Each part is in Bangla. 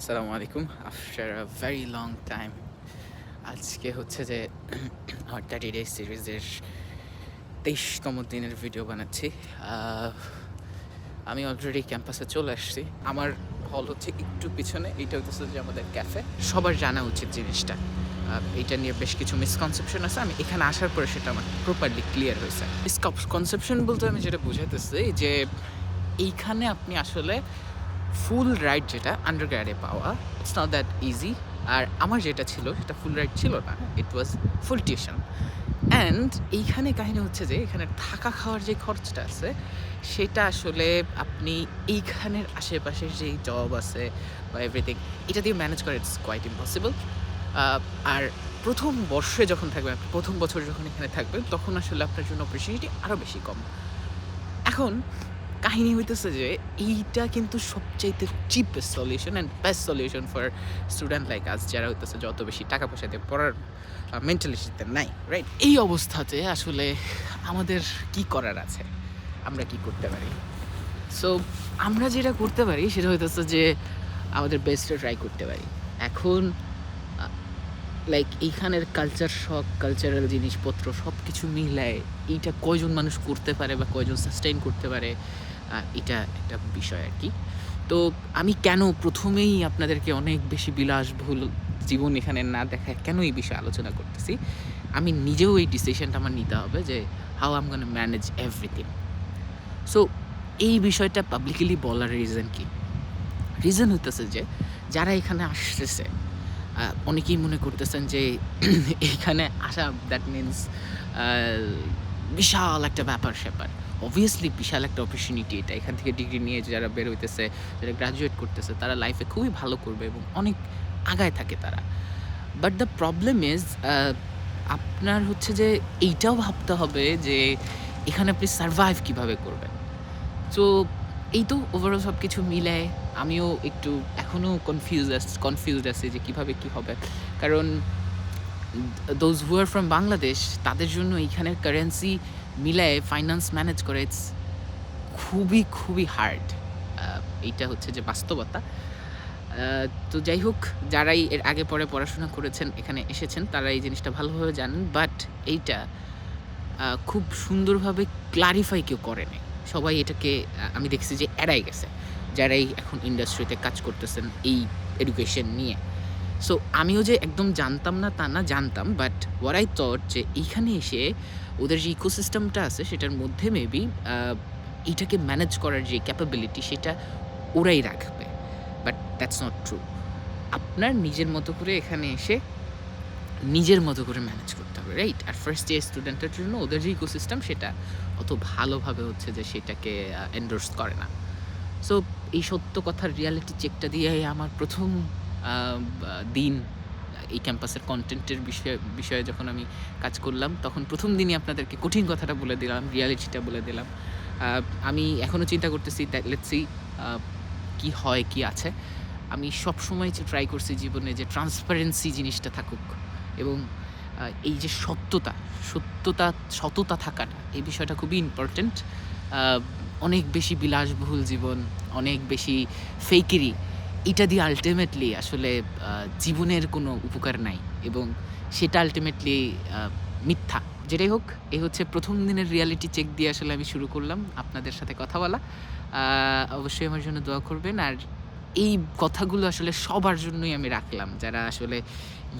আসসালামু আলাইকুম। After a very long time আজকে হচ্ছে যে আমার 30 ডেজ সিরিজের ২৩তম দিনের ভিডিও বানাচ্ছি। আহ, আমি অলরেডি ক্যাম্পাসে চলে আসছি। আমার হল হচ্ছে একটু পিছনে। এইটা হচ্ছে যে আমাদের ক্যাফে। সবার জানা উচিত জিনিসটা। এইটা নিয়ে বেশ কিছু মিসকনসেপশন আছে। আমি এখানে আসার পরে সেটা আমার প্রপারলি ক্লিয়ার হয়েছে। মিসকনসেপশন বলতে আমি যেটা বুঝাইতেছি যে এইখানে আপনি আসলে ফুল রাইড যেটা আন্ডারগ্র্যাডে পাওয়া, ইটস নট দ্যাট ইজি। আর আমার যেটা ছিল সেটা ফুল রাইড ছিল না, ইট ওয়াজ ফুল টিউশন। অ্যান্ড এইখানে কাহিনী হচ্ছে যে এখানে থাকা খাওয়ার যে খরচটা আছে সেটা আসলে আপনি এইখানের আশেপাশের যেই জব আছে বা এভরিথিং এটা দিয়ে ম্যানেজ করা ইটস কোয়াইট ইম্পসিবল। আর প্রথম বর্ষে যখন থাকবেন, আপনি প্রথম বছর যখন এখানে থাকবেন, তখন আসলে আপনার জন্য অপরচুনিটি আরও বেশি কম। এখন কাহিনী হইতেছে যে এইটা কিন্তু সবচাইতে cheapest solution and best solution for student like আস, যারা হইতেছে যত বেশি টাকা পয়সা দিয়ে পড়ার মেন্টালিটিতে নাই, রাইট? এই অবস্থাতে আসলে আমাদের কি করার আছে, আমরা কি করতে পারি? সো আমরা যেটা করতে পারি সেটা হইতেছে যে আমাদের বেস্টটা ট্রাই করতে পারি। এখন লাইক এইখানের কালচার শক, কালচারাল জিনিসপত্র সব কিছু মিলায় এইটা কয়জন মানুষ করতে পারে বা কয়জন সাস্টেইন করতে পারে, এটা একটা বিষয় আর কি। তো আমি কেন প্রথমেই আপনাদেরকে অনেক বেশি বিলাসবহুল জীবন এখানে না দেখায় কেন এই বিষয়ে আলোচনা করতেছি, আমি নিজেও এই ডিসিশনটা আমার নিতে হবে যে how I am gonna manage everything. So এই বিষয়টা পাবলিকলি বলার রিজন কি? রিজন হইতেছে যে যারা এখানে আসতেছে অনেকেই মনে করতেছেন যে এইখানে আসা দ্যাট মিনস বিশাল একটা ব্যাপার-স্যাপার। অবভিয়াসলি বিশাল একটা অপরচুনিটি এটা। এখান থেকে ডিগ্রি নিয়ে যারা বের হইতেছে, যারা গ্র্যাজুয়েট করতেছে, তারা লাইফে খুবই ভালো করবে এবং অনেক আগায় থাকে তারা। বাট দ্য প্রবলেম ইজ আপনার হচ্ছে যে এইটাও ভাবতে হবে যে এখানে আপনি সারভাইভ কিভাবে করবেন। সো এই তো ওভারঅল সব কিছু মিলায় আমিও একটু এখনও কনফিউজড আছি যে কীভাবে কী হবে। কারণ those who are from Bangladesh, তাদের জন্য এইখানের কারেন্সি মিলায়ে ফাইন্যান্স ম্যানেজ করা ইটস খুবই হার্ড। এইটা হচ্ছে যে বাস্তবতা। তো যাই হোক, যারাই এর আগে পরে পড়াশোনা করেছেন, এখানে এসেছেন, তারা এই জিনিসটা ভালোভাবে জানেন। বাট এইটা খুব সুন্দরভাবে ক্লারিফাই কেউ করে নাই। সবাই এটাকে আমি দেখছি যে এড়ায় গেছে, যারাই এখন ইন্ডাস্ট্রিতে কাজ করতেছেন এই এডুকেশন নিয়ে। সো আমিও যে একদম জানতাম না তা না, জানতাম। বাট হোয়াট আই থট যে এইখানে এসে ওদের যে ইকোসিস্টেমটা আছে সেটার মধ্যে মেবি এইটাকে ম্যানেজ করার যে ক্যাপাবিলিটি সেটা ওরাই রাখবে। But that's not true. আপনার নিজের মতো করে এখানে এসে নিজের মতো করে ম্যানেজ করতে হবে, রাইট? আর ফার্স্ট ইয়ার স্টুডেন্টের জন্য ওদের যে ইকোসিস্টেম সেটা অত ভালোভাবে হচ্ছে যে সেটাকে এন্ডোর্স করে না। সো এই সত্য কথার রিয়ালিটি চেকটা দিয়ে আমার প্রথম দিন এই ক্যাম্পাসের কন্টেন্টের বিষয়ে যখন আমি কাজ করলাম, তখন প্রথম দিনই আপনাদেরকে কঠিন কথাটা বলে দিলাম, রিয়ালিটিটা বলে দিলাম। আমি এখনও চিন্তা করতেছি দ্যাট লেটস সি কী হয়, কী আছে। আমি সবসময় ট্রাই করছি জীবনে যে ট্রান্সপারেন্সি জিনিসটা থাকুক এবং এই যে সততা থাকাটা, এই বিষয়টা খুবই ইম্পর্ট্যান্ট। অনেক বেশি বিলাসবহুল জীবন, অনেক বেশি ফেকেরি, এটা দিয়ে আল্টিমেটলি আসলে জীবনের কোনো উপকার নাই এবং সেটা আল্টিমেটলি মিথ্যা। যেটাই হোক, এই হচ্ছে প্রথম দিনের রিয়ালিটি চেক দিয়ে আসলে আমি শুরু করলাম আপনাদের সাথে কথা বলা। অবশ্যই আমার জন্য দোয়া করবেন। আর এই কথাগুলো আসলে সবার জন্যই আমি রাখলাম, যারা আসলে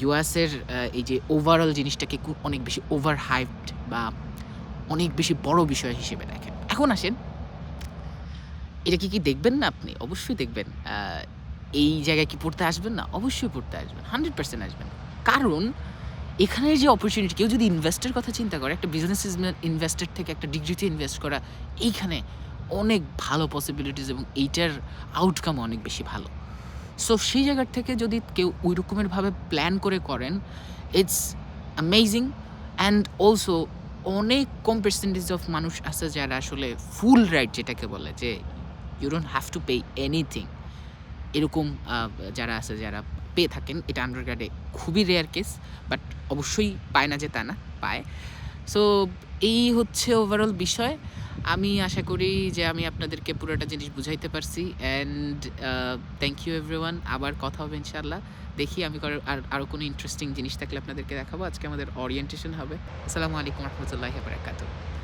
ইউএসের এই যে ওভারঅল জিনিসটাকে অনেক বেশি ওভার হাইপড বা অনেক বেশি বড় বিষয় হিসেবে দেখেন। এখন আসেন, এটা কি দেখবেন না আপনি? অবশ্যই দেখবেন। এই জায়গায় কি পড়তে আসবেন না? অবশ্যই পড়তে আসবেন। 100% আসবেন। কারণ এখানের যে অপরচুনিটি, কেউ যদি ইনভেস্টের কথা চিন্তা করে, একটা বিজনেস ইনভেস্টের থেকে একটা ডিগ্রিতে ইনভেস্ট করা, এইখানে অনেক ভালো পসিবিলিটিস এবং এইটার আউটকাম অনেক বেশি ভালো। সো সেই জায়গার থেকে যদি কেউ ওই রকমেরভাবে প্ল্যান করে করেন, ইটস অ্যামেজিং। অ্যান্ড অলসো অনেক কম পার্সেন্টেজ অফ মানুষ আছে যারা আসলে ফুল রাইট যেটাকে বলে, যে you don't have to pay anything, এরকম যারা আছে, যারা পেয়ে থাকেন। এটা আন্ডারগ্রেডে খুবই রেয়ার কেস, বাট অবশ্যই পায় না যে তা না, পায়। সো এই হচ্ছে ওভারঅল বিষয়। আমি আশা করি যে আমি আপনাদেরকে পুরোটা জিনিস বুঝাইতে পারছি অ্যান্ড থ্যাংক ইউ এভরিওয়ান। আবার কথা হবে ইনশাআল্লাহ। দেখি আমি আরও কোনো ইন্টারেস্টিং জিনিস থাকলে আপনাদেরকে দেখাবো। আজকে আমাদের ওরিয়েন্টেশন হবে। আসসালামু আলাইকুম রহমতুল্লাহি ওয়া বারাকাতুহু।